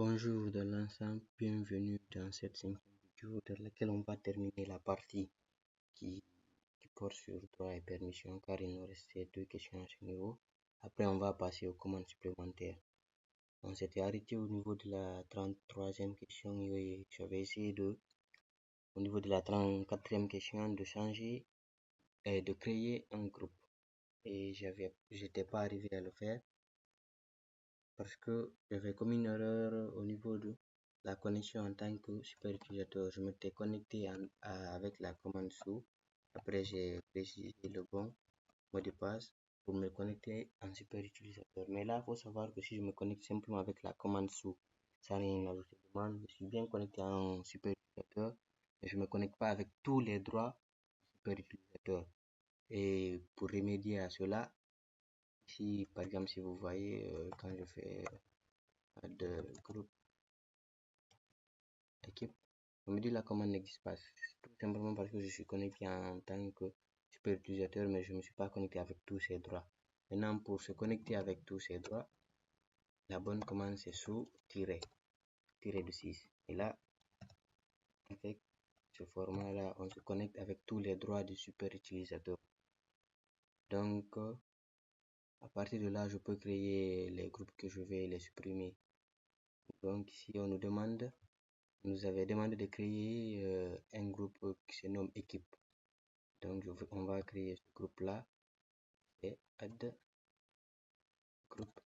Bonjour de l'ensemble, bienvenue dans cette 5e vidéo dans laquelle on va terminer la partie qui porte sur droit et permission car il nous restait 2 questions à ce niveau. Après on va passer aux commandes supplémentaires. On s'était arrêté au niveau de la 33e question et j'avais essayé au niveau de la 34e question de changer et de créer un groupe. Et j'étais pas arrivé à le faire parce que j'avais commis une erreur au niveau de la connexion en tant que super utilisateur. Je m'étais connecté avec la commande sous. Après, j'ai précisé le bon mot de passe pour me connecter en super utilisateur. Mais là, il faut savoir que si je me connecte simplement avec la commande sous, sans rien ajouter de demande, je suis bien connecté en super utilisateur, mais je ne me connecte pas avec tous les droits super utilisateur. Et pour remédier à cela, ici, par exemple, si vous voyez, quand je fais de groupe équipe, on me dit la commande n'existe pas, tout simplement parce que je suis connecté en tant que super utilisateur, mais je ne me suis pas connecté avec tous ces droits. Maintenant, pour se connecter avec tous ces droits, la bonne commande c'est sous tiret de 6. Et là, avec ce format là, on se connecte avec tous les droits du super utilisateur. Donc, à partir de là, je peux créer les groupes que je vais les supprimer. Donc ici, on nous avait demandé de créer un groupe qui se nomme équipe. Donc on va créer ce groupe là et add groupe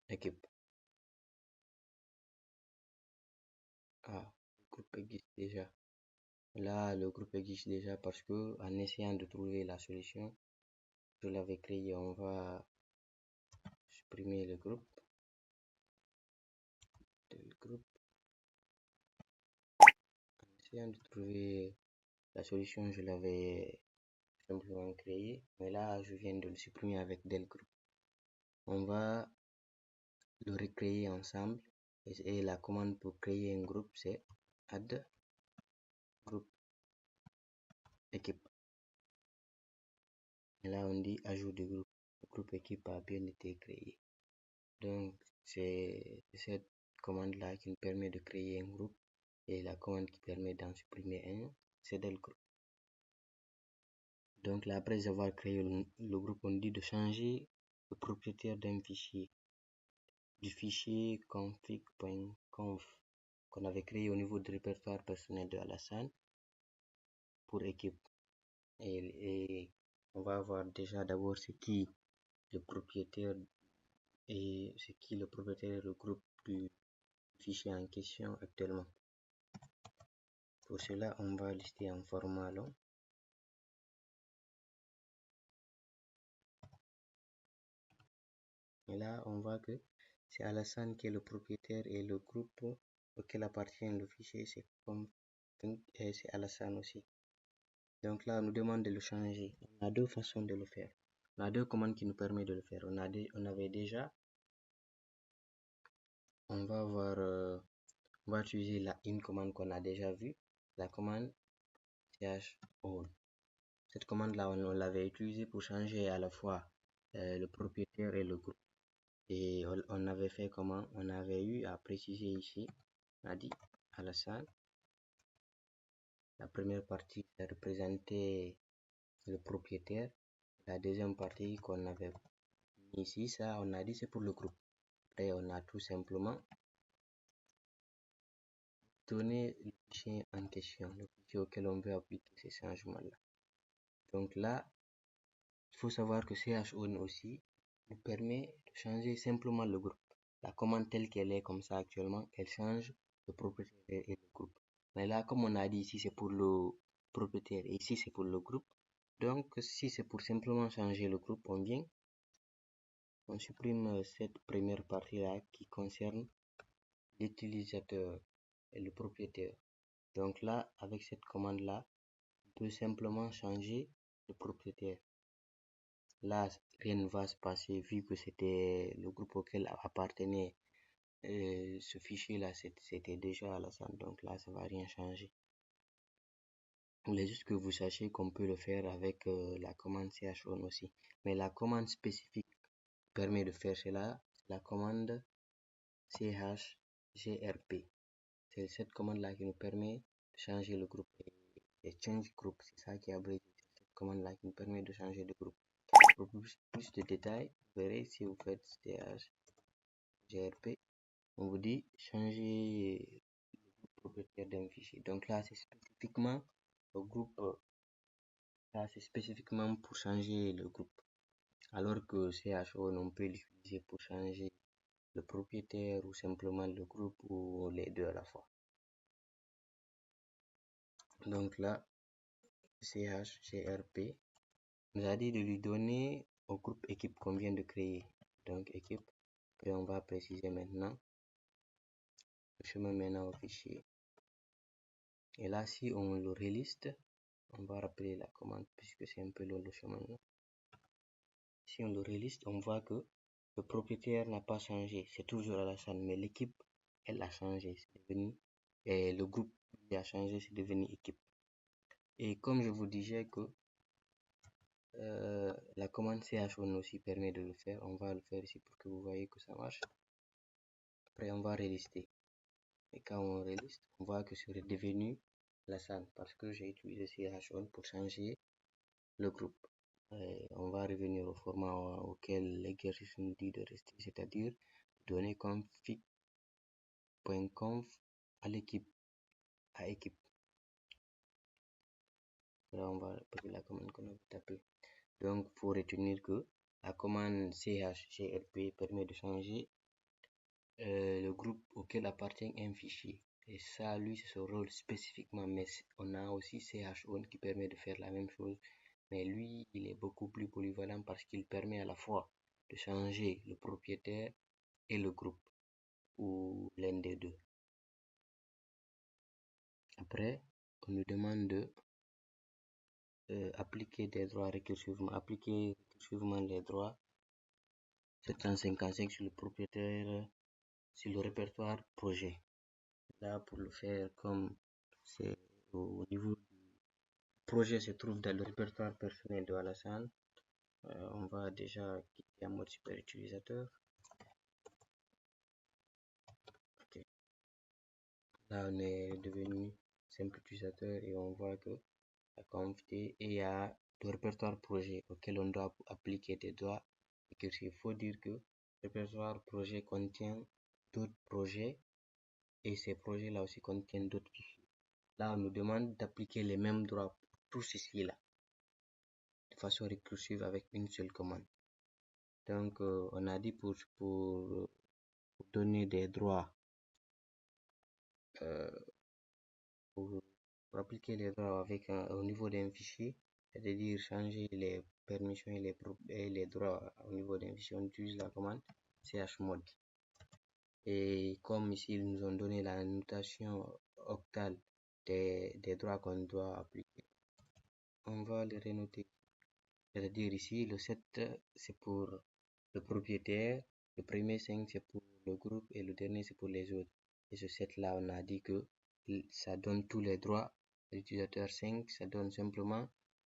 équipe. Le groupe existe déjà. Là, le groupe existe déjà parce que en essayant de trouver la solution, je l'avais créé. On va supprimer le groupe. En essayant de trouver la solution, je l'avais simplement créé. Mais là, je viens de le supprimer avec del group. On va le recréer ensemble. Et la commande pour créer un groupe, c'est add groupe équipe. Et là, on dit ajout de groupe. Le groupe équipe a bien été créé. Donc, c'est cette commande-là qui nous permet de créer un groupe. Et la commande qui permet d'en supprimer un, c'est del groupe. Donc là, après avoir créé le groupe, on dit de changer le propriétaire d'un fichier. Du fichier config.conf qu'on avait créé au niveau du répertoire personnel de Alassane pour équipe. Et on va voir déjà d'abord c'est qui le propriétaire et c'est qui le propriétaire et le groupe du fichier en question actuellement. Pour cela, on va lister en format long. Et là, on voit que c'est Alassane qui est le propriétaire et le groupe auquel appartient le fichier, c'est Alassane aussi. Donc là, on nous demande de le changer. On a deux façons de le faire. On a deux commandes qui nous permettent de le faire. On avait déjà, on va utiliser une commande qu'on a déjà vue, la commande chown. Cette commande-là, on l'avait utilisée pour changer à la fois le propriétaire et le groupe. Et on avait fait comment? On avait eu à préciser ici, on a dit Alassane. La première partie, ça représentait le propriétaire. La deuxième partie qu'on avait mis ici, ça, on a dit c'est pour le groupe. Après, on a tout simplement donné le fichier en question, le fichier auquel on veut appliquer ces changements-là. Donc là, il faut savoir que chown aussi nous permet de changer simplement le groupe. La commande telle qu'elle est comme ça actuellement, elle change le propriétaire et le groupe. Mais là, comme on a dit ici, c'est pour le propriétaire et ici, c'est pour le groupe. Donc, si c'est pour simplement changer le groupe, on supprime cette première partie-là qui concerne l'utilisateur et le propriétaire. Donc là, avec cette commande-là, on peut simplement changer le propriétaire. Là, rien ne va se passer vu que c'était le groupe auquel appartenait ce fichier-là, c'était déjà Alassane. Donc là, ça ne va rien changer. Je voulais juste que vous sachiez qu'on peut le faire avec la commande chown aussi. Mais la commande spécifique permet de faire cela, la commande chgrp. C'est cette commande-là qui nous permet de changer le groupe. Et change group, c'est ça qui est abrégé. Cette commande-là qui nous permet de changer de groupe. Pour plus de détails, vous verrez si vous faites chgrp, on vous dit changer le groupe propriétaire d'un fichier. Donc là, c'est spécifiquement le groupe. Là, c'est spécifiquement pour changer le groupe. Alors que CHO, on peut l'utiliser pour changer le propriétaire ou simplement le groupe ou les deux à la fois. Donc là, chgrp nous a dit de lui donner au groupe équipe qu'on vient de créer. Donc équipe, puis on va préciser maintenant le chemin maintenant au fichier. Et là, si on le reliste, on va rappeler la commande puisque c'est un peu long le chemin là. Si on le reliste, on voit que le propriétaire n'a pas changé, c'est toujours Alassane, mais l'équipe, elle a changé, c'est devenu, et le groupe qui a changé, c'est devenu équipe. Et comme je vous disais que la commande chon aussi permet de le faire, on va le faire ici pour que vous voyez que ça marche. Après, on va relister. Et quand on reliste, on voit que c'est devenu Alassane parce que j'ai utilisé chon pour changer le groupe. On va revenir au format auquel l'exercice nous dit de rester, c'est-à-dire donner config.conf à l'équipe, à équipe. Là, on va répéter la commande qu'on a tapée. Donc, il faut retenir que la commande chgrp permet de changer le groupe auquel appartient un fichier. Et ça, lui, c'est son rôle spécifiquement. Mais on a aussi chon qui permet de faire la même chose. Mais lui, il est beaucoup plus polyvalent parce qu'il permet à la fois de changer le propriétaire et le groupe, ou l'un des deux. Après, on nous demande de appliquer des droits récursivement, les droits 755 sur le propriétaire, sur le répertoire projet. Là, pour le faire, comme c'est au niveau du projet se trouve dans le répertoire personnel de Alassane, on va déjà quitter en mode super utilisateur. Okay. Là, on est devenu simple utilisateur et on voit que la conf et il y a le répertoire projet auquel on doit appliquer des droits récursifs. Il faut dire que le répertoire projet contient d'autres projets et ces projets-là aussi contiennent d'autres fichiers. Là, on nous demande d'appliquer les mêmes droits pour tous ceci-là de façon récursive avec une seule commande. Donc, on a dit pour donner des droits, pour appliquer les droits avec au niveau d'un fichier, c'est-à-dire changer les permissions et les droits au niveau d'un fichier, on utilise la commande chmod. Et comme ici, ils nous ont donné la notation octale des droits qu'on doit appliquer, on va les renoter. C'est-à-dire ici, le 7, c'est pour le propriétaire, le premier 5, c'est pour le groupe et le dernier, c'est pour les autres. Et ce 7-là, on a dit que ça donne tous les droits. L'utilisateur 5, ça donne simplement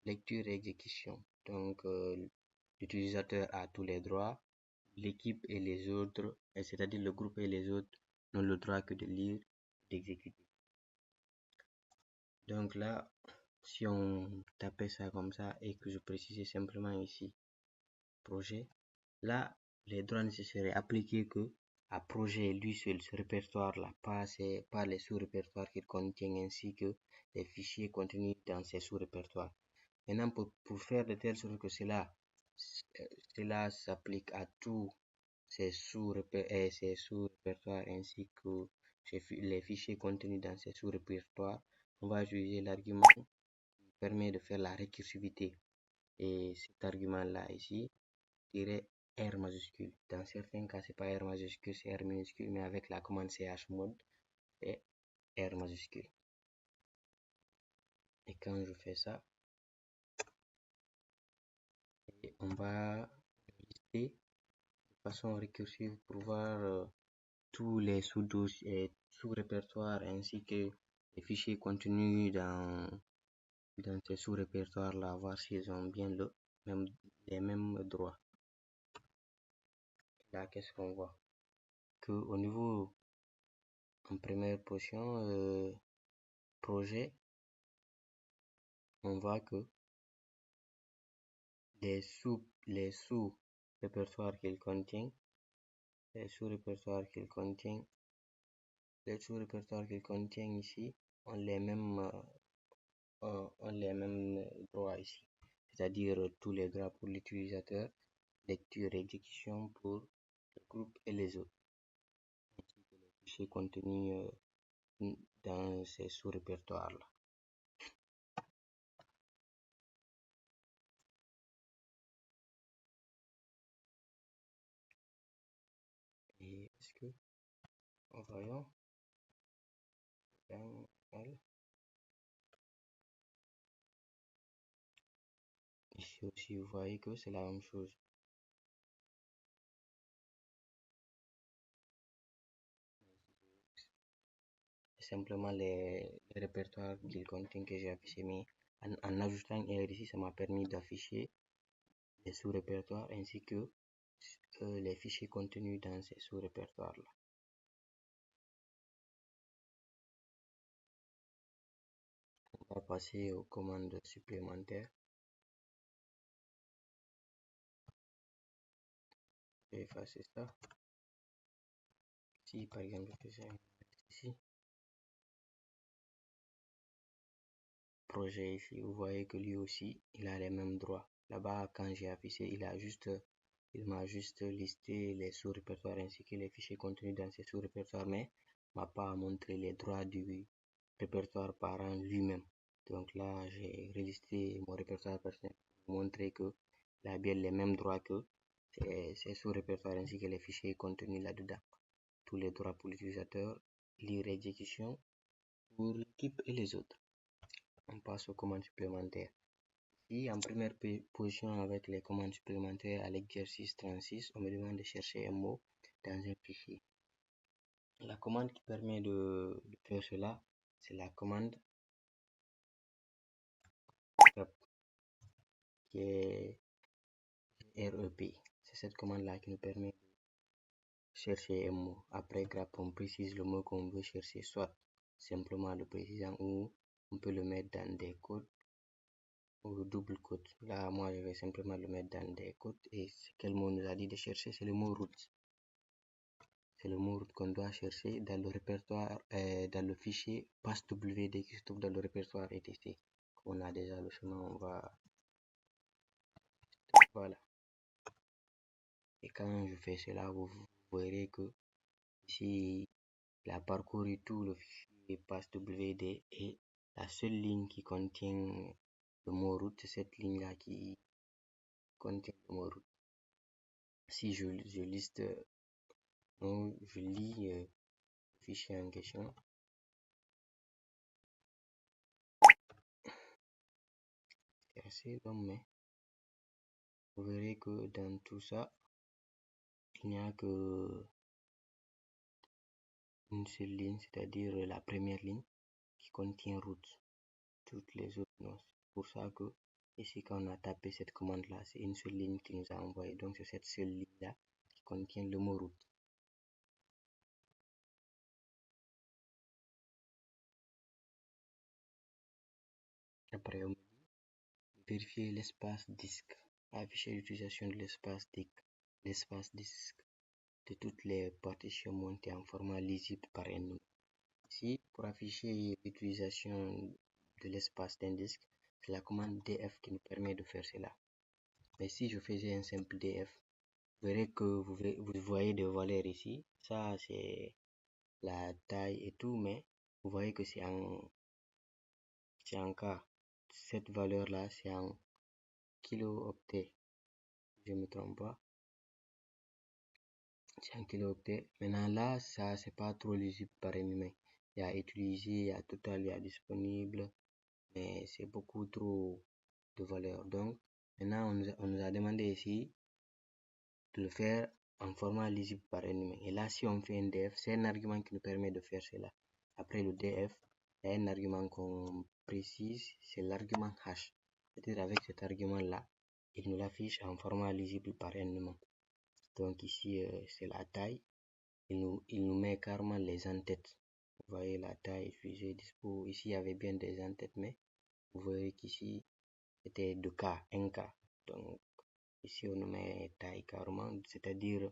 lecture et exécution. Donc, l'utilisateur a tous les droits. L'équipe et les autres, c'est-à-dire le groupe et les autres, n'ont le droit que de lire et d'exécuter. Donc là, si on tapait ça comme ça et que je précisais simplement ici projet, là, les droits ne se seraient appliqués que à projet lui seul, ce répertoire-là, pas les sous-répertoires qu'il contient ainsi que les fichiers contenus dans ces sous-répertoires. Maintenant, pour faire de telle sorte que cela s'applique à tous ces sous-répertoires ainsi que les fichiers contenus dans ces sous-répertoires, on va utiliser l'argument qui permet de faire la récursivité. Et cet argument-là ici, dirait R majuscule. Dans certains cas, c'est pas R majuscule, c'est R minuscule, mais avec la commande chmod, c'est R majuscule. Et quand je fais ça, on va lister de façon récursive pour voir tous les sous-dossiers, sous-répertoires ainsi que les fichiers contenus dans ces sous-répertoires-là, voir s'ils ont bien les mêmes droits. là, qu'est-ce qu'on voit? Que au niveau, en première position, projet, on voit que les sous-répertoires qu'il contient, les sous-répertoires qu'il contient, les sous-répertoires qu'il contient ici ont les mêmes droits ici, c'est-à-dire tous les droits pour l'utilisateur, lecture et exécution pour le groupe et les autres, ainsi que les fichiers contenus dans ces sous-répertoires-là. Et est-ce que, voyons, ici aussi, vous voyez que c'est la même chose. C'est simplement les répertoires qu'il contient que j'ai affiché, mais en ajoutant une erreur ici, ça m'a permis d'afficher les sous-répertoires ainsi que les fichiers contenus dans ces sous-répertoires-là. On va passer aux commandes supplémentaires. Je vais effacer ça. Si par exemple je fais ici, projet ici, vous voyez que lui aussi, il a les mêmes droits. Là-bas, quand j'ai affiché, il m'a juste listé les sous-répertoires ainsi que les fichiers contenus dans ces sous-répertoires, mais m'a pas montré les droits du répertoire parent lui-même. Donc là, j'ai relisté mon répertoire personnel pour montrer que il a bien les mêmes droits que ces sous-répertoires ainsi que les fichiers contenus là-dedans. Tous les droits pour l'utilisateur, lire exécution pour l'équipe et les autres. On passe aux commandes supplémentaires. Ici, en première position avec les commandes supplémentaires à l'exercice 36, on me demande de chercher un mot dans un fichier. La commande qui permet de faire cela, c'est la commande grep, qui est REP. C'est cette commande-là qui nous permet de chercher un mot. Après grep, on précise le mot qu'on veut chercher, soit simplement le précisant ou on peut le mettre dans des codes ou double quote. Là, moi, je vais simplement le mettre dans des quotes. Et quel mot nous a dit de chercher? C'est le mot route. C'est le mot route qu'on doit chercher dans le répertoire, dans le fichier passwd qui se trouve dans le répertoire etc. Comme on a déjà le chemin, on va. Voilà. Et quand je fais cela, vous verrez que ici, il a parcouru tout le fichier passwd et la seule ligne qui contient le mot route, c'est cette ligne-là qui contient le mot route. Si je liste, donc je lis le fichier en question. C'est assez long, mais vous verrez que dans tout ça, il n'y a que une seule ligne, c'est-à-dire la première ligne qui contient route. Toutes les autres, non. C'est pour ça que ici, quand on a tapé cette commande-là, c'est une seule ligne qui nous a envoyé. Donc, c'est cette seule ligne-là qui contient le mot route. Après, on dit vérifier l'espace disque. Afficher l'utilisation de l'espace disque de toutes les partitions montées en format lisible par un numéro. Ici, pour afficher l'utilisation de l'espace d'un disque, c'est la commande df qui nous permet de faire cela. Mais si je faisais un simple df, vous verrez que vous voyez des valeurs ici. Ça, c'est la taille et tout, mais vous voyez que c'est en K. Cette valeur-là, c'est en kilo-octets. Je ne me trompe pas. C'est en kilo-octets. Maintenant, là, ça, c'est pas trop lisible par un humain. Il y a utilisé, il y a total, il y a disponible, mais c'est beaucoup trop de valeurs. Donc, maintenant, on nous a demandé ici de le faire en format lisible par un humain. Et là, si on fait un df, c'est un argument qui nous permet de faire cela. Après le df, il y a un argument qu'on précise, c'est l'argument hash. C'est-à-dire avec cet argument-là, il nous l'affiche en format lisible par un humain. Donc ici, c'est la taille. Il nous met carrément les en-têtes. Vous voyez la taille fusée dispo. Ici, il y avait bien des en-têtes, mais vous voyez qu'ici, c'était 2K, 1K. Donc, ici, on nous met taille carrément, c'est-à-dire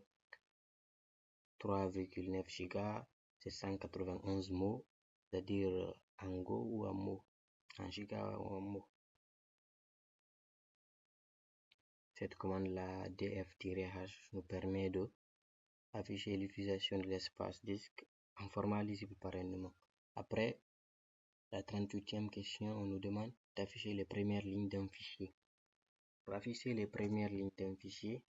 3,9 Go, c'est 191 mots, c'est-à-dire en Go ou en mots, en giga ou en mots. Cette commande-là, df-h, nous permet de afficher l'utilisation de l'espace disque en format lisible par élément. Après, la 38e question, on nous demande d'afficher les premières lignes d'un fichier. Pour afficher les premières lignes d'un fichier,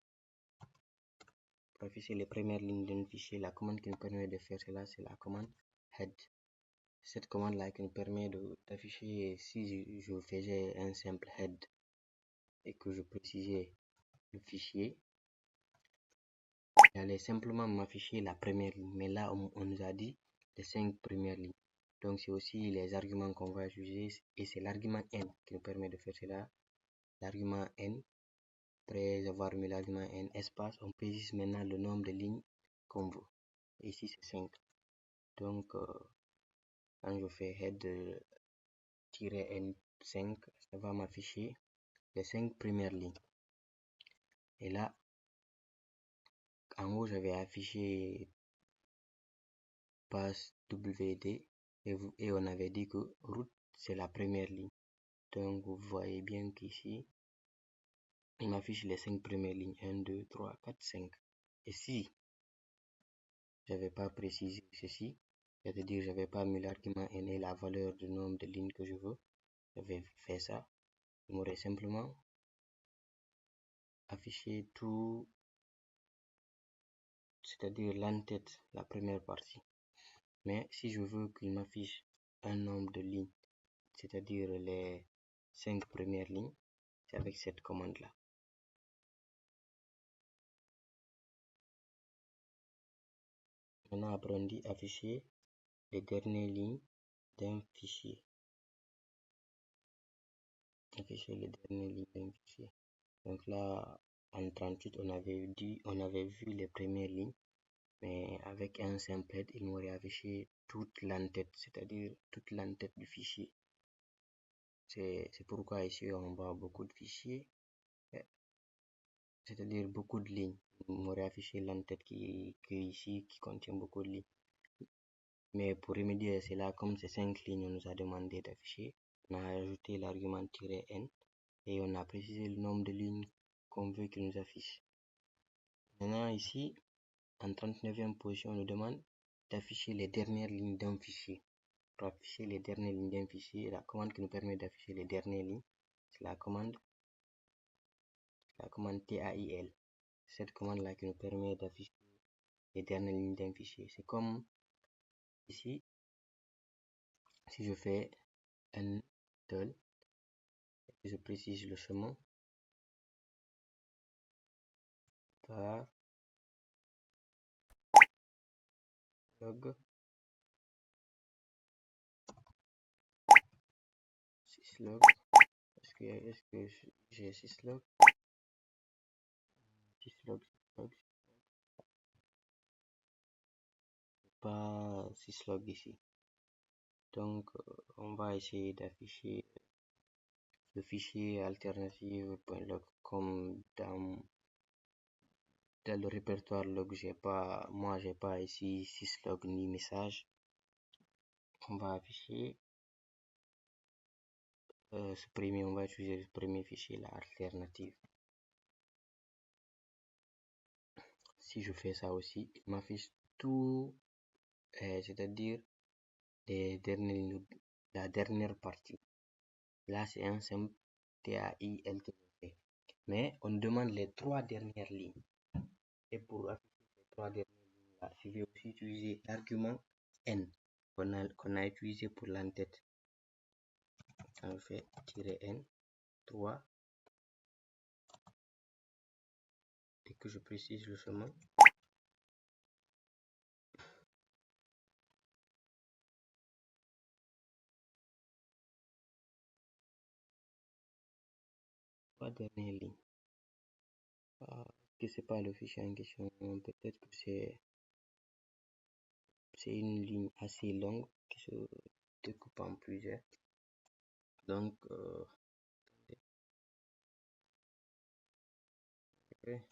la commande qui nous permet de faire cela, c'est la commande head. Cette commande-là qui nous permet d'afficher, si je faisais un simple head et que je précisais le fichier, il allait simplement m'afficher la première ligne. Mais là, on nous a dit les 5 premières lignes. Donc, c'est aussi les arguments qu'on va utiliser et c'est l'argument n qui nous permet de faire cela. L'argument n, après avoir mis l'argument n espace, on précise maintenant le nombre de lignes qu'on veut. Ici, c'est 5. Donc, quand je fais head-n5, ça va m'afficher les 5 premières lignes. Et là, en haut, j'avais affiché passe WD et on avait dit que route, c'est la première ligne. Donc, vous voyez bien qu'ici, il m'affiche les 5 premières lignes. 1, 2, 3, 4, 5. Et si j'avais pas précisé ceci, c'est-à-dire j'avais pas mis l'argument n et la valeur du nombre de lignes que je veux, j'avais fait ça, il m'aurait simplement affiché tout, c'est-à-dire l'entête, la première partie. Mais si je veux qu'il m'affiche un nombre de lignes, c'est-à-dire les 5 premières lignes, c'est avec cette commande-là. Maintenant, après on dit afficher les dernières lignes d'un fichier. Afficher les dernières lignes d'un fichier. Donc là, en 38, on avait vu les premières lignes, mais avec un simple head, il m'aurait affiché toute l'entête, c'est-à-dire toute l'entête du fichier. C'est pourquoi ici on voit beaucoup de fichiers, c'est-à-dire beaucoup de lignes. Il m'aurait affiché l'entête qui contient beaucoup de lignes. Mais pour remédier à cela, comme ces 5 lignes, on nous a demandé d'afficher, on a ajouté l'argument "-n" et on a précisé le nombre de lignes qu'on veut qu'il nous affiche. Maintenant ici, en 39e position, on nous demande d'afficher les dernières lignes d'un fichier. Pour afficher les dernières lignes d'un fichier, la commande qui nous permet d'afficher les dernières lignes, c'est la commande TAIL. Cette commande-là qui nous permet d'afficher les dernières lignes d'un fichier. C'est comme ici, si je fais un tel, je précise le chemin par log syslog. Est-ce que j'ai syslog? Syslog, pas syslog ici. Donc, on va essayer d'afficher le fichier alternative.log comme dans le répertoire log. Moi j'ai pas ici syslog ni message. On va afficher on va utiliser le premier fichier, la alternative. Si je fais ça aussi, il m'affiche tout, c'est-à-dire la dernière partie. Là, c'est un simple TAIL que je fais. Mais on demande les 3 dernières lignes. Et pour afficher les 3 dernières lignes là, je vais aussi utiliser l'argument n qu'on a utilisé pour l'entête. On fait -n 3 et que je précise le chemin. Dernière ligne. que c'est pas le fichier en question, peut-être que c'est une ligne assez longue qui se découpe en plusieurs. Donc, okay.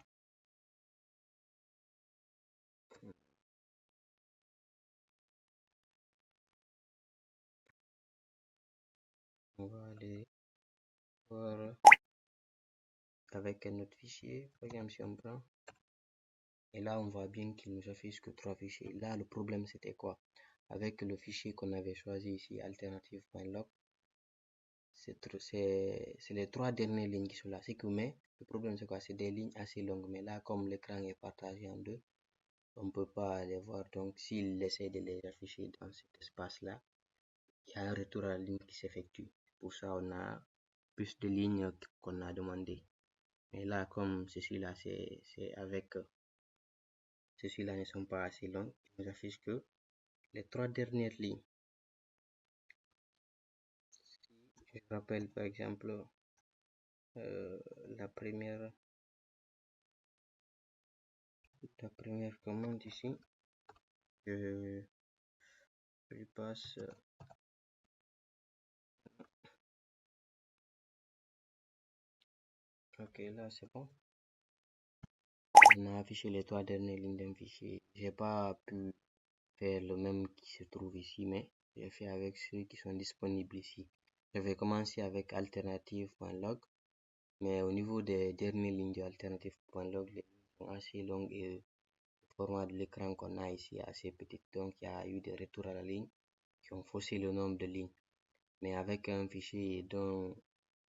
On va aller voir avec un autre fichier. Par exemple, si on prend, et là, on voit bien qu'il nous affiche que 3 fichiers. Là, le problème, c'était quoi? Avec le fichier qu'on avait choisi ici, alternative.log, c'est les 3 dernières lignes qui sont là. C'est que, mais le problème, c'est quoi? C'est des lignes assez longues. Mais là, comme l'écran est partagé en deux, on ne peut pas les voir. Donc, s'il essaie de les afficher dans cet espace-là, il y a un retour à la ligne qui s'effectue. Pour ça, on a plus de lignes qu'on a demandé. Mais là, comme ceci-là, c'est avec ceci-là ne sont pas assez longs, il nous affiche que les 3 dernières lignes. Je rappelle par exemple la première commande ici. Je passe. Ok, là c'est bon. On a affiché les 3 dernières lignes d'un fichier. J'ai pas pu faire le même qui se trouve ici, mais j'ai fait avec ceux qui sont disponibles ici. Je vais commencer avec alternative.log, mais au niveau des dernières lignes de alternative.log, les lignes sont assez longues et le format de l'écran qu'on a ici est assez petit. Donc il y a eu des retours à la ligne qui ont faussé le nombre de lignes. Mais avec un fichier dont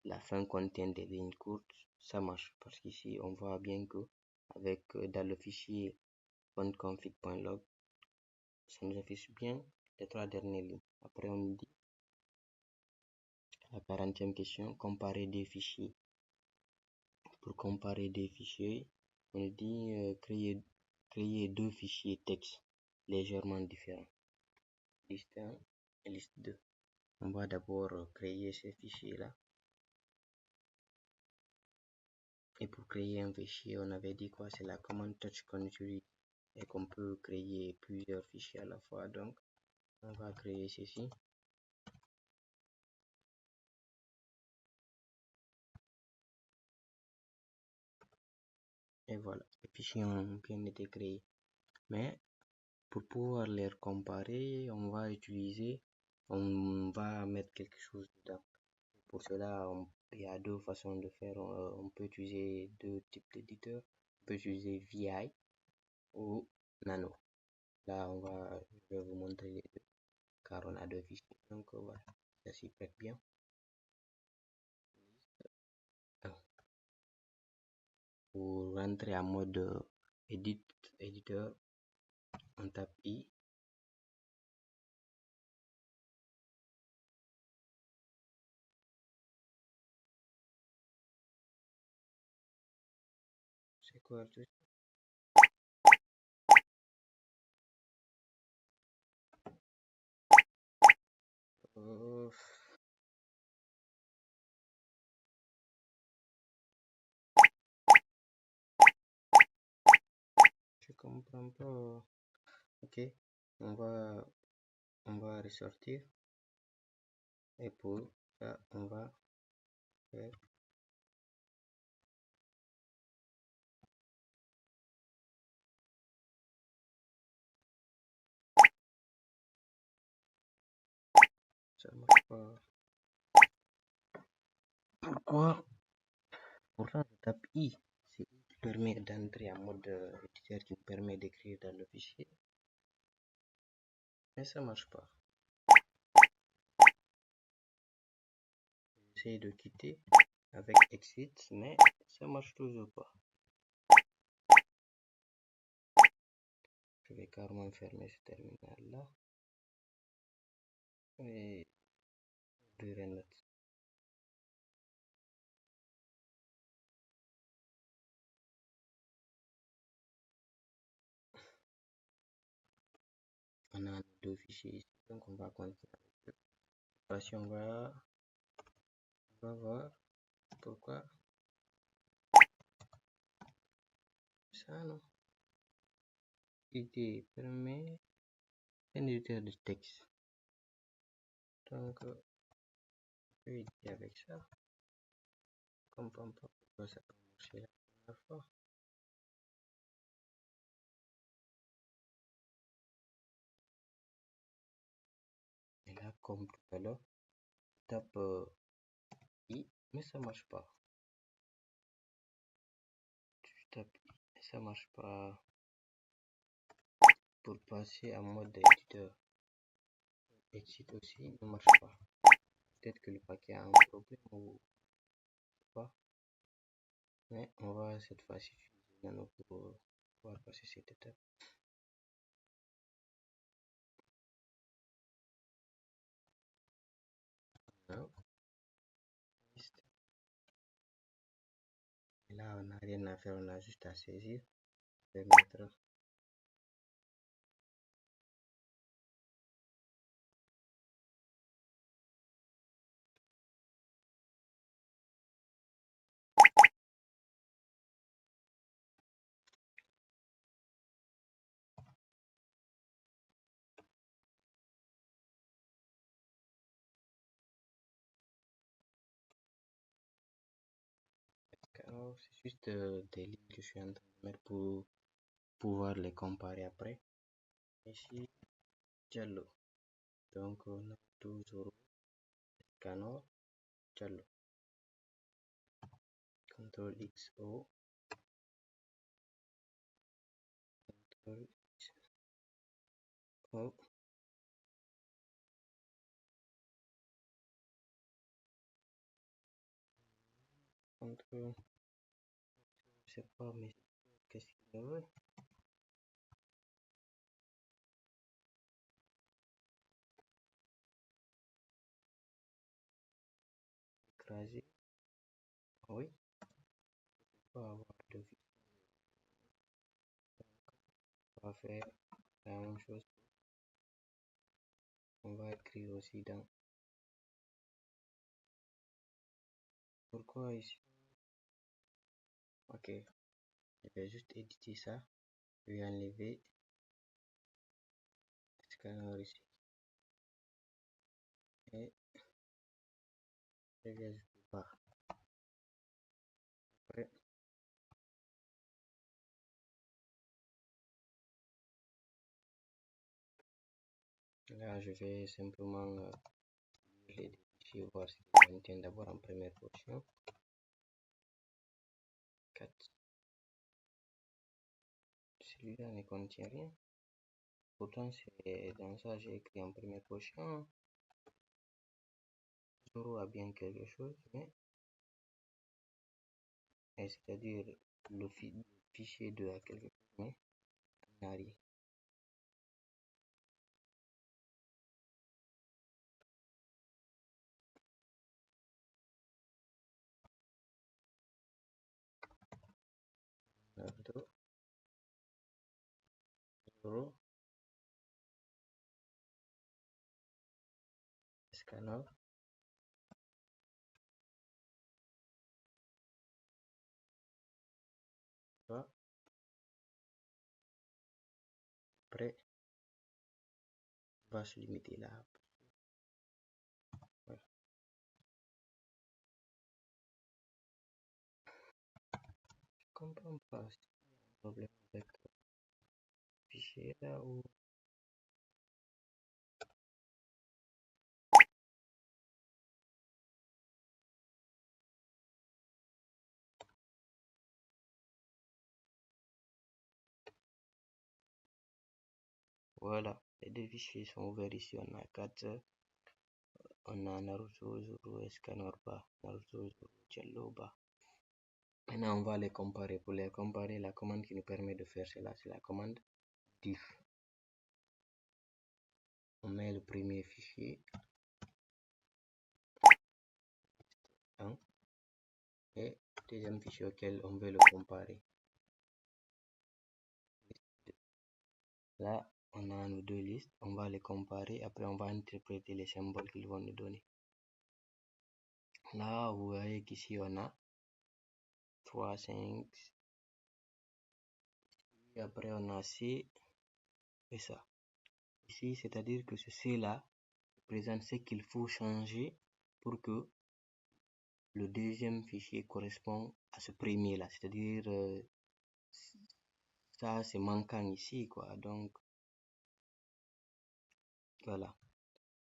la fin contient des lignes courtes, ça marche. Parce qu'ici, on voit bien que avec dans le fichier config.log, ça nous affiche bien les 3 dernières lignes. Après, on nous dit la 40e question, comparer des fichiers. Pour comparer des fichiers, on nous dit créer 2 fichiers texte légèrement différents. Liste 1 et liste 2. On va d'abord créer ces fichiers-là. Et pour créer un fichier, on avait dit quoi? C'est la commande touch qu'on utilise et qu'on peut créer plusieurs fichiers à la fois. Donc, on va créer ceci. Et voilà, les fichiers ont bien été créés. Mais pour pouvoir les comparer, on va mettre quelque chose dedans. Pour cela, il y a 2 façons de faire. On peut utiliser 2 types d'éditeurs. On peut utiliser VI ou Nano. Là, je vais vous montrer les deux, car on a 2 fichiers. Donc voilà, ça s'y prête bien. Pour rentrer en mode éditeur, on tape I. C'est quoi tout ça? Je comprends pas. Ok, on va ressortir. Et pour ça, on va faire ça marche pas. Pourquoi? Pourtant, je tape I. C'est I qui permet d'entrer en mode éditeur, qui me permet d'écrire dans le fichier. Mais ça marche pas. J'essaie de quitter avec exit, mais ça marche toujours pas. Je vais carrément fermer ce terminal là et ouvrir un autre. On a 2 fichiers ici, donc on va continuer avec eux. Parce on va voir pourquoi ça, non? ID permet un éditeur de texte. Donc, je vais éditer avec ça. Je ne comprends pas pourquoi ça peut marcher la première fois. Et là, comme tout à l'heure, je tape I, mais ça marche pas. Je tape I, mais ça marche pas. Pour passer en mode éditeur, exit aussi ne marche pas. Peut-être que le paquet a un problème ou pas. Mais on va cette fois-ci utiliser Nano pour pouvoir passer cette étape. Non. Et là, on n'a rien à faire, on a juste à saisir. Je vais mettre alors, c'est juste des lignes que je suis en train de mettre pour pouvoir les comparer après. Ici, Diallo. Donc, on a toujours Canor, Diallo. CTRL X, O. CTRL X, O. CTRL, je sais pas, mais qu'est-ce qu'il veut? Écraser. Oui, on va avoir de vie. On va faire la même chose. On va écrire aussi dans. Pourquoi ici? Ok, je vais juste éditer ça. Je vais enlever le scanner ici. Et je vais ajouter barre. Après, là, je vais simplement les fichiers, voir si je maintiens d'abord en première position. 4. Celui-là ne contient rien. Pourtant, c'est dans ça j'ai écrit en première position. 0 a bien quelque chose, mais c'est-à-dire le fichier 2 a quelque chose, mais il n'a rien. Nardo, 0, scanner, va, après, va se limiter là. Voilà. Je comprends pas si il y a un problème avec le fichier là ou. Voilà, les deux fichiers sont ouverts ici. On a 4, on a Naruto, Zoro, Scanner bas, Naruto, Zoro, Cello bas. Maintenant, on va les comparer. Pour les comparer, la commande qui nous permet de faire cela, c'est la commande diff. On met le premier fichier, 1, et le deuxième fichier auquel on veut le comparer. Là, on a nos deux listes, on va les comparer, après on va interpréter les symboles qu'ils vont nous donner. Là, vous voyez qu'ici on a 3, 5, Et après, on a C et ça. Ici, c'est-à-dire que ce C-là présente ce qu'il faut changer pour que le deuxième fichier correspond à ce premier-là. C'est-à-dire, ça, c'est manquant ici, quoi. Donc, voilà.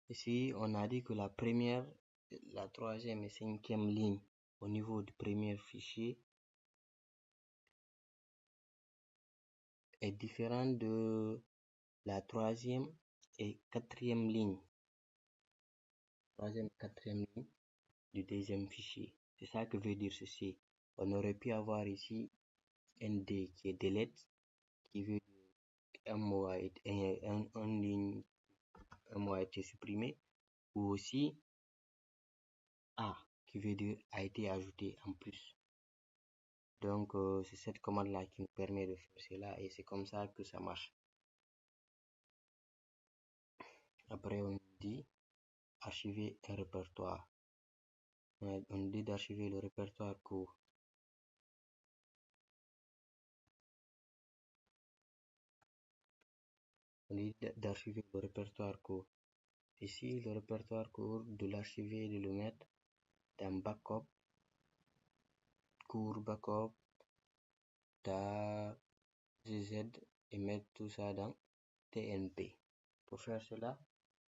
Ici, on a dit que la première, la troisième et cinquième ligne au niveau du premier fichier est différente de la troisième et quatrième ligne. Troisième et quatrième ligne du deuxième fichier. C'est ça que veut dire ceci. On aurait pu avoir ici nd qui est delete, qui veut dire un mot a été supprimé, ou aussi a qui veut dire a été ajouté en plus. Donc c'est cette commande là qui nous permet de faire cela et c'est comme ça que ça marche. Après on dit archiver un répertoire. On dit d'archiver le répertoire court. On dit d'archiver le répertoire court. Ici le répertoire court, de l'archiver et de le mettre dans backup, court backup, tar, gz et mettre tout ça dans tnp. Pour faire cela,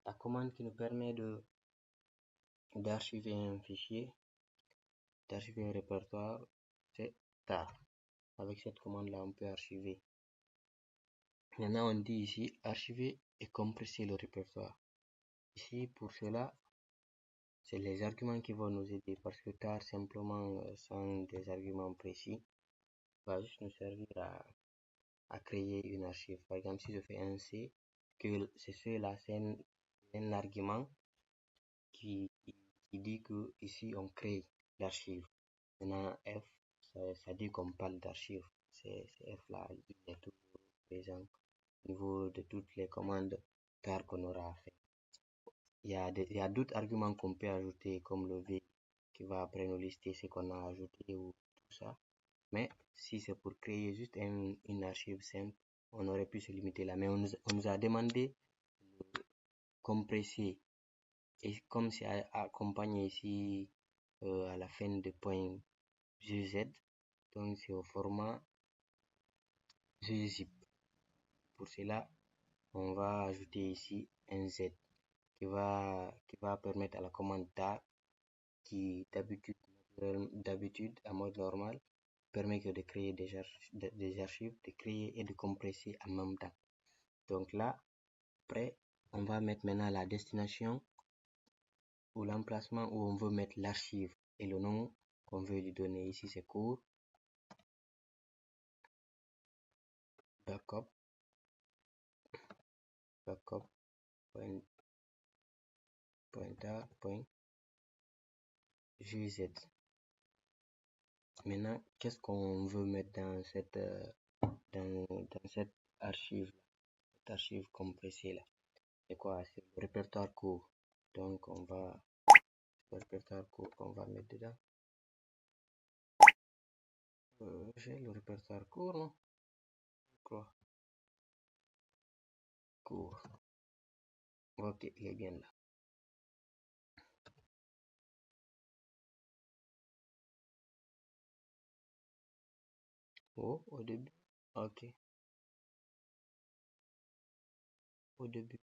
la commande qui nous permet d'archiver un fichier, d'archiver un répertoire, c'est tar. Avec cette commande là, on peut archiver. Maintenant, on dit ici archiver et compresser le répertoire. Ici, pour cela, c'est les arguments qui vont nous aider parce que tar simplement sans des arguments précis va juste nous servir à créer une archive. Par exemple, si je fais un C, que c'est cela, c'est un argument qui dit que ici on crée l'archive. Maintenant F, ça dit qu'on parle d'archive. C'est F là, il est toujours présent au niveau de toutes les commandes tar qu'on aura fait. Il y a d'autres arguments qu'on peut ajouter comme le V qui va après nous lister ce qu'on a ajouté ou tout ça. Mais si c'est pour créer juste une archive simple, on aurait pu se limiter là. Mais on nous a demandé de compresser. Et comme c'est accompagné ici à la fin de point gz, donc c'est au format gzip. Pour cela, on va ajouter ici un z qui va permettre à la commande tar, qui d'habitude à mode normal permet que de créer des archives, de créer et de compresser en même temps. Donc là, après, on va mettre maintenant la destination ou l'emplacement où on veut mettre l'archive et le nom qu'on veut lui donner. Ici, c'est court backup .gz. Maintenant, qu'est-ce qu'on veut mettre dans cette archive, cette archive compressée là? C'est quoi? C'est le répertoire court. Donc on va le répertoire court qu'on va mettre dedans. J'ai le répertoire court, non? Quoi? Court. Ok, il est bien là. Oh, au début. Ok. Au début.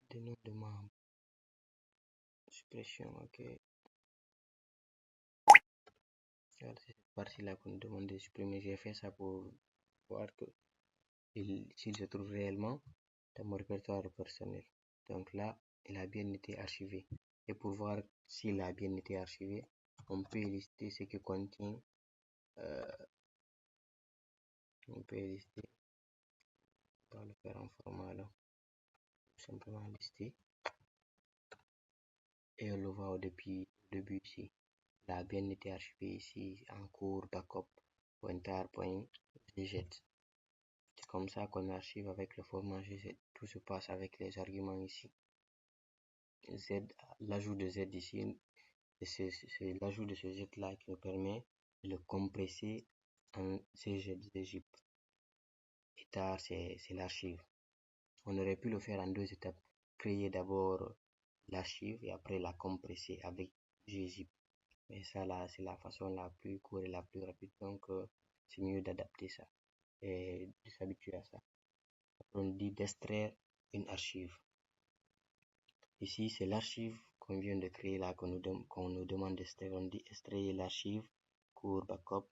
Des noms de membres. Suppression, ok. C'est cette partie-là qu'on nous demande de supprimer. J'ai fait ça pour voir que s'il se trouve réellement dans mon répertoire personnel. Donc là, il a bien été archivé. Et pour voir s'il a bien été archivé, on peut lister ce que contient. On peut lister. On va le faire en format là. Simplement lister. Et on le voit au début ici. Il a bien été archivé ici en cours backup .tar.gz. C'est comme ça qu'on archive avec le format gz. Tout se passe avec les arguments ici. Z, l'ajout de z ici, c'est l'ajout de ce z là qui nous permet de le compresser en CGZip. Et tar, c'est l'archive. On aurait pu le faire en 2 étapes. Créer d'abord l'archive et après la compresser avec gzip. Mais ça là, c'est la façon la plus courte et la plus rapide. Donc, c'est mieux d'adapter ça et de s'habituer à ça. On dit d'extraire une archive. Ici, c'est l'archive qu'on vient de créer là, qu'on nous demande d'extraire. On dit extraire l'archive, cours backup,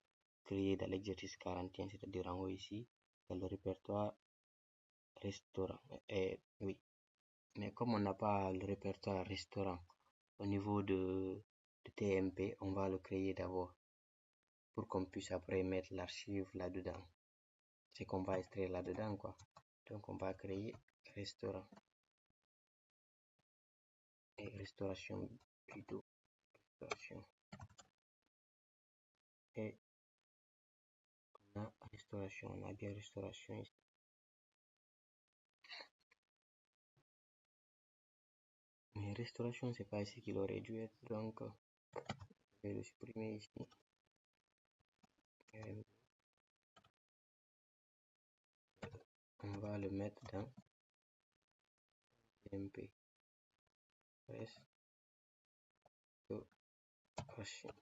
créé dans l'exercice 41, c'est-à-dire en haut ici, dans le répertoire restaurant. Oui. Mais comme on n'a pas le répertoire restaurant au niveau de TMP, on va le créer d'abord pour qu'on puisse après mettre l'archive là-dedans. C'est qu'on va extraire là-dedans, quoi. Donc, on va créer restaurant. Et restauration plutôt. Restauration. Et on a restauration. On a bien restauration ici. Mais restauration, c'est pas ici qu'il aurait dû être. Donc, je vais le supprimer ici. On va le mettre dans TMP. Restauration.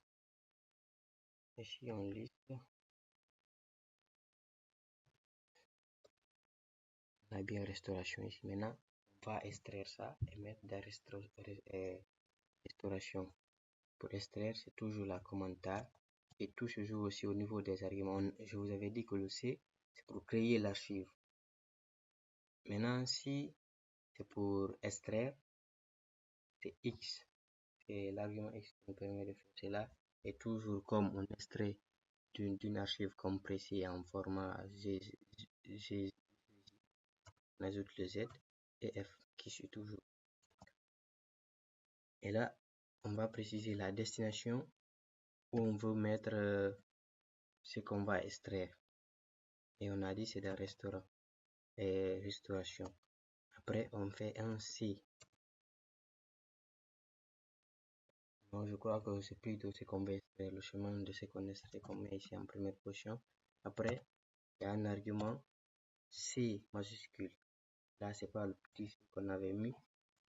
Ici, on liste. On a bien restauration ici. Maintenant, on va extraire ça et mettre dans restauration. Pour extraire, c'est toujours la commande tar. Et tout se joue aussi au niveau des arguments. Je vous avais dit que le C, c'est pour créer l'archive. Maintenant, si c'est pour extraire, c'est X. C'est l'argument X qui nous permet de faire cela. Et toujours comme on extrait d'une archive compressée en format G, on ajoute le Z et F qui suit toujours. Et là, on va préciser la destination où on veut mettre ce qu'on va extraire. Et on a dit c'est dans restaurant et restauration. Après, on fait un C. Donc, je crois que c'est plutôt ce qu'on va extraire, le chemin de ce qu'on extrait qu'on met ici en première position. Après, il y a un argument C majuscule. Là, c'est pas le petit C qu'on avait mis.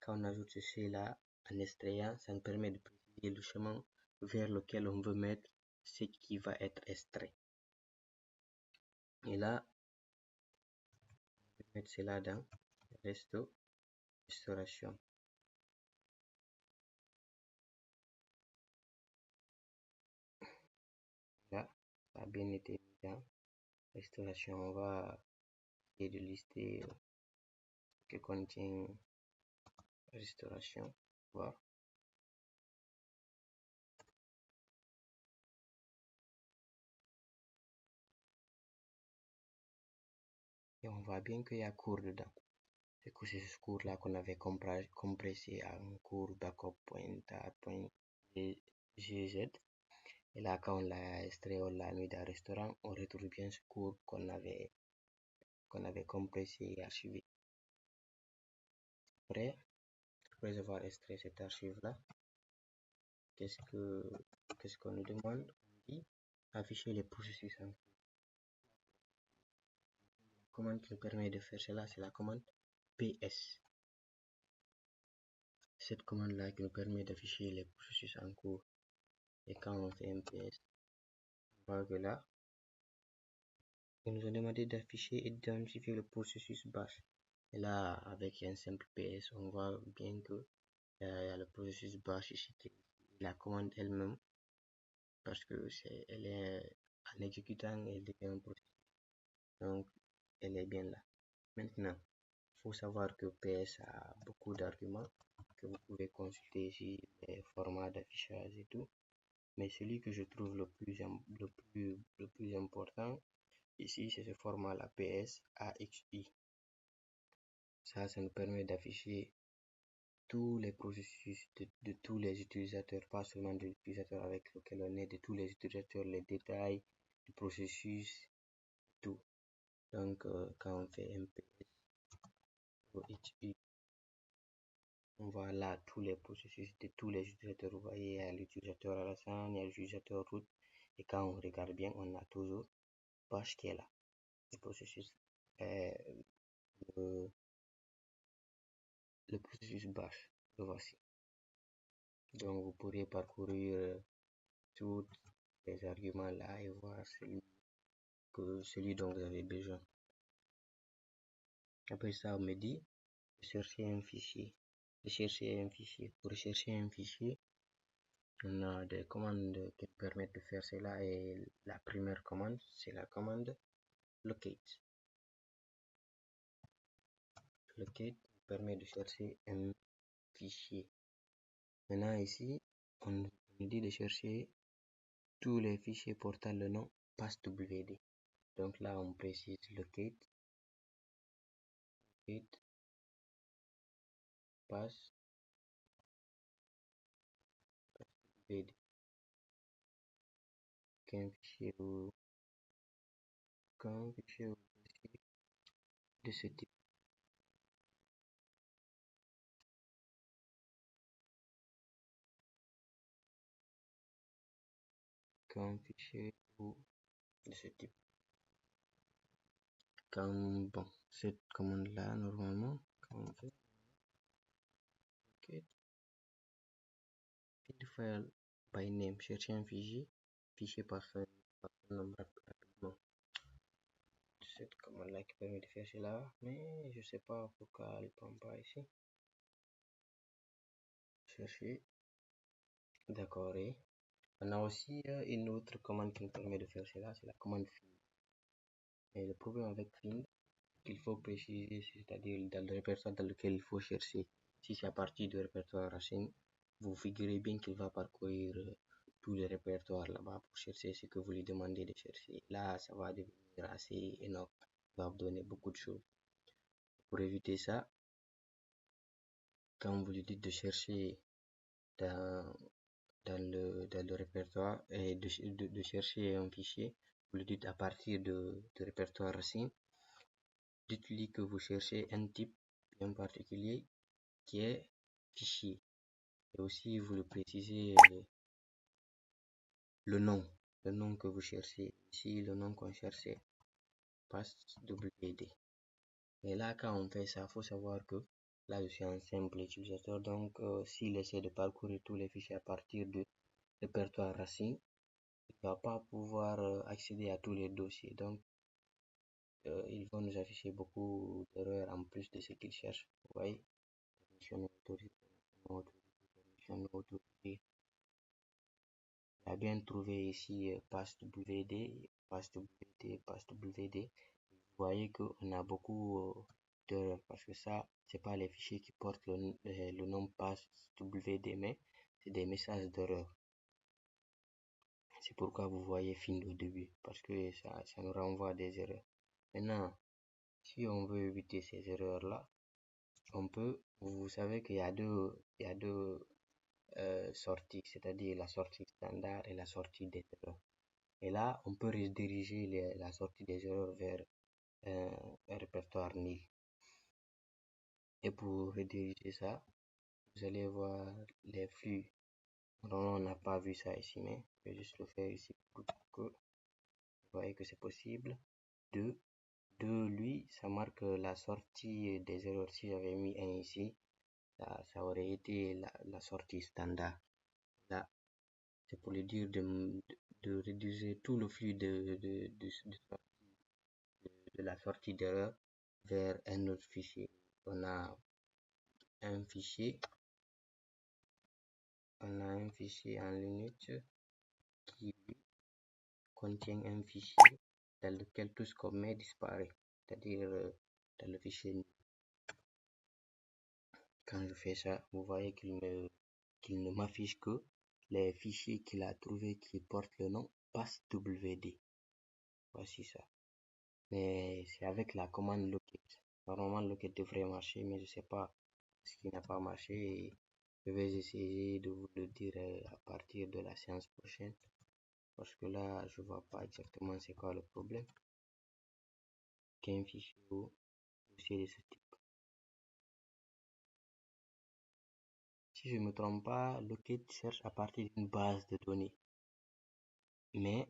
Quand on ajoute ce C là, en extrayant, ça nous permet de préciser le chemin vers lequel on veut mettre ce qui va être extrait. Et là, on va mettre cela dans restauration. Là, ça a bien été mis dans restauration. On va essayer de lister ce que contient restauration. Voir. Et on voit bien qu'il y a cours dedans. C'est que c'est ce cours là qu'on avait compressé à un cours backup.tar.gz. Et là, quand on l'a extrait, on l'a mis dans le restaurant, on retrouve bien ce cours qu'on avait compressé et archivé. Après avoir extrait cette archive là, qu'est-ce qu'on nous demande? On dit afficher les processus en cours. La commande qui nous permet de faire cela, c'est la commande ps. Cette commande là qui nous permet d'afficher les processus en cours. Et quand on fait un ps, on voit que là, il nous a demandé d'afficher et d'identifier le processus bash. Et là, avec un simple ps, on voit bien que il y a le processus bash ici qui est la commande elle-même, parce que elle est en exécutant, elle devient un processus. Donc, elle est bien là. Maintenant, il faut savoir que PS a beaucoup d'arguments que vous pouvez consulter ici, les formats d'affichage et tout. Mais celui que je trouve le plus important ici, c'est ce format là, PS AXI. Ça nous permet d'afficher tous les processus de tous les utilisateurs, pas seulement de l'utilisateur avec lequel on est, de tous les utilisateurs, les détails du processus, tout. Donc, quand on fait MPS ou HI, on voit là tous les processus de tous les utilisateurs. Vous voyez, il y a l'utilisateur Alassane, il y a l'utilisateur root. Et quand on regarde bien, on a toujours bash qui est là. Euh, le, le processus bash, le voici. Donc vous pourrez parcourir tous les arguments là et voir celui dont vous avez besoin. Après ça, on me dit de chercher un fichier. Pour chercher un fichier, on a des commandes qui permettent de faire cela et la première commande, c'est la commande locate. Locate permet de chercher un fichier. Maintenant ici, on nous dit de chercher tous les fichiers portant le nom passwd. Donc là, on précise locate passwd. Qu'un fichier de ce type. Qu'un fichier de ce type. Bon, cette commande là, normalement, quand on fait feed file by name, chercher un fichier par son nom rapidement. Cette commande là qui permet de faire cela, mais je sais pas pourquoi elle ne prend pas ici. Chercher, d'accord. Et on a aussi une autre commande qui nous permet de faire cela, c'est la commande find. Et le problème avec find, qu'il faut préciser, c'est-à-dire dans le répertoire dans lequel il faut chercher. Si c'est à partir du répertoire racine, vous figurez bien qu'il va parcourir tous les répertoires là-bas pour chercher ce que vous lui demandez de chercher. Là, ça va devenir assez énorme. Il va vous donner beaucoup de choses. Pour éviter ça, quand vous lui dites de chercher dans le répertoire et de chercher un fichier, vous lui dites à partir du répertoire racine, dites-lui que vous cherchez un type bien particulier qui est fichier. Et aussi, vous le précisez le nom que vous cherchez. Ici, le nom qu'on cherchait, passwd. Et là, quand on fait ça, il faut savoir que là, je suis un simple utilisateur. Donc, s'il essaie de parcourir tous les fichiers à partir du répertoire racine, il ne va pas pouvoir accéder à tous les dossiers. Donc, ils vont nous afficher beaucoup d'erreurs en plus de ce qu'ils cherchent. Vous voyez, il a bien trouvé ici passwd. Vous voyez qu'on a beaucoup d'erreurs parce que ça, c'est pas les fichiers qui portent le nom passwd, mais c'est des messages d'erreur. C'est pourquoi vous voyez find au début, parce que ça nous renvoie des erreurs. Maintenant, si on veut éviter ces erreurs-là, on peut, vous savez qu'il y a deux sorties, c'est-à-dire la sortie standard et la sortie des erreurs. Et là, on peut rediriger la sortie des erreurs vers un répertoire nil. Et pour rediriger ça, vous allez voir les flux. Normalement, on n'a pas vu ça ici, mais je vais juste le faire ici pour que vous voyez que c'est possible. De lui, ça marque la sortie des erreurs. Si j'avais mis un ici, ça aurait été la sortie standard. Là, c'est pour lui dire de réduire tout le flux de la sortie d'erreur vers un autre fichier. On a un fichier en Linux qui contient un fichier dans lequel tout ce qu'on met disparaît, c'est-à-dire dans le fichier. Quand je fais ça, vous voyez qu'il ne m'affiche que les fichiers qu'il a trouvé qui portent le nom passwd. Voici ça. Mais c'est avec la commande locate. Normalement, locate devrait marcher, mais je ne sais pas ce qui n'a pas marché. Je vais essayer de vous le dire à partir de la séance prochaine. Parce que là, je vois pas exactement c'est quoi le problème. Qu'un fichier ou dossier de ce type. Si je ne me trompe pas, locate cherche à partir d'une base de données. Mais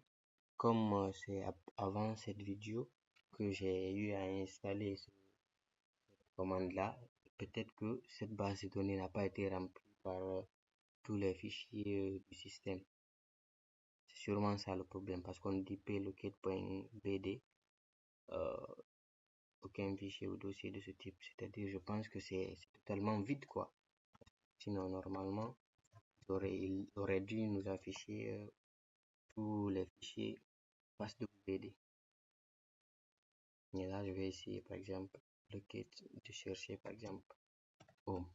comme c'est avant cette vidéo que j'ai eu à installer cette commande-là, peut-être que cette base de données n'a pas été remplie par tous les fichiers du système. C'est sûrement ça le problème parce qu'on dit plocate.bd, aucun fichier ou dossier de ce type. C'est-à-dire, je pense que c'est totalement vide, quoi. Sinon, normalement, il aurait dû nous afficher tous les fichiers passwd. Et là, je vais essayer, par exemple, locate, de chercher, par exemple, home.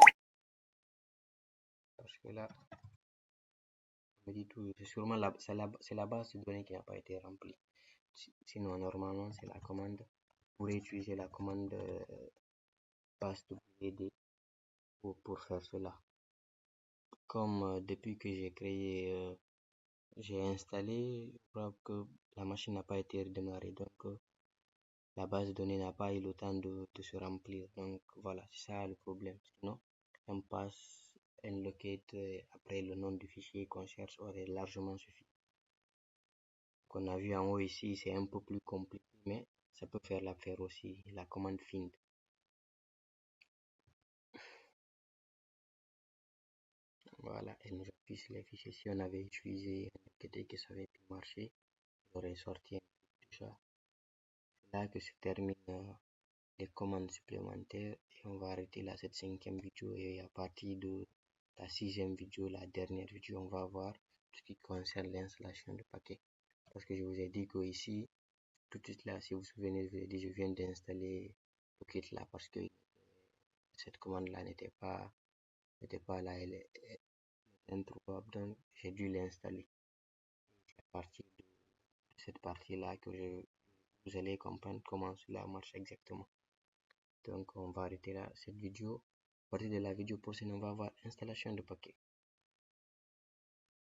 Parce que là, on me dit tout, c'est sûrement c'est la base de données qui n'a pas été remplie. Sinon, normalement, c'est la commande. Vous pourrez utiliser la commande passwd pour faire cela. Comme depuis que j'ai installé, je crois que la machine n'a pas été redémarrée, donc la base de données n'a pas eu le temps de se remplir. Donc voilà, c'est ça le problème. Sinon, on passe un locate après le nom du fichier qu'on cherche aurait largement suffi. Qu'on a vu en haut ici, c'est un peu plus compliqué, mais ça peut faire l'affaire aussi, la commande find. Voilà, elle nous affiche les fichiers. Si on avait utilisé un locate que ça avait pu marcher, il aurait sorti un truc déjà. C'est là que se termine les commandes supplémentaires et on va arrêter là cette 5e vidéo et à partir de la 6e vidéo, la dernière vidéo, on va voir tout ce qui concerne l'installation de paquets. Parce que je vous ai dit que ici, tout de suite là, si vous vous souvenez, je vous ai dit je viens d'installer Pocket là parce que cette commande là n'était pas là, elle est introuvable, donc j'ai dû l'installer. C'est à partir de cette partie là que vous allez comprendre comment cela marche exactement. Donc on va arrêter là cette vidéo. À partir de la vidéo prochaine, on va voir installation de paquets.